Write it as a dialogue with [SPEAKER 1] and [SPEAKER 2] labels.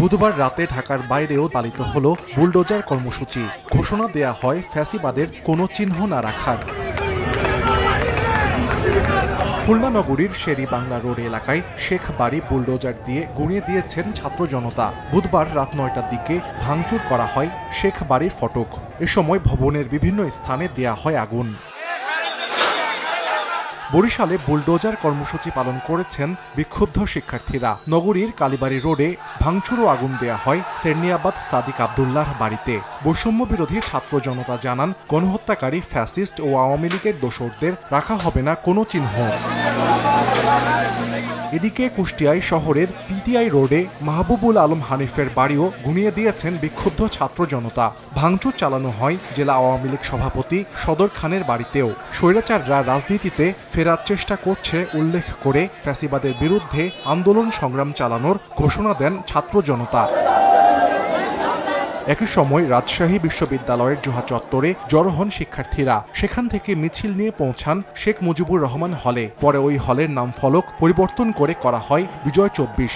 [SPEAKER 1] বুধবার রাতে ঢাকার বাইরেও পালিত হলো বুলডোজার কর্মসূচি। ঘোষণা দেয়া হয় ফ্যাসিবাদের কোনো চিহ্ন না রাখার। খুলনা নগরীর শেরি বাংলা রোড এলাকায় শেখ বাড়ি বুলডোজার দিয়ে গুঁড়িয়ে দিয়েছেন ছাত্র জনতা। বুধবার রাত ৯টার দিকে ভাঙচুর করা হয় শেখ বাড়ির ফটক। এ সময় ভবনের বিভিন্ন স্থানে দেয়া হয় আগুন। বরিশালে বুলডোজার কর্মসূচি পালন করেছেন বিক্ষুব্ধ শিক্ষার্থীরা। নগরীর কালীবাড়ি রোডে ভাঙচুর ও আগুন দেয়া হয় সেরনিয়াবাদ সাদিক আব্দুল্লাহর বাড়িতে। বৈষম্য বিরোধী ছাত্র জনতা জানান, গণহত্যাকারী ফ্যাসিস্ট ও আওয়ামী লীগের দোসরদের রাখা হবে না কোনো চিহ্ন। এদিকে কুষ্টিয়ায় শহরের পিটিআই রোডে মাহবুবুল আলম হানিফের বাড়িও গুঁড়িয়ে দিয়েছেন বিক্ষুব্ধ ছাত্র জনতা। ভাঙচুর চালানো হয় জেলা আওয়ামী লীগ সভাপতি সদর খানের বাড়িতেও। স্বৈরাচাররা রাজনীতিতে ফেরার চেষ্টা করছে উল্লেখ করে ফ্যাসিবাদের বিরুদ্ধে আন্দোলন সংগ্রাম চালানোর ঘোষণা দেন ছাত্র জনতা। একই সময় রাজশাহী বিশ্ববিদ্যালয়ের জোহা চত্বরে জড়ো হন শিক্ষার্থীরা। সেখান থেকে মিছিল নিয়ে পৌঁছান শেখ মুজিবুর রহমান হলে। পরে ওই হলের নাম ফলক পরিবর্তন করে করা হয় বিজয় ২৪।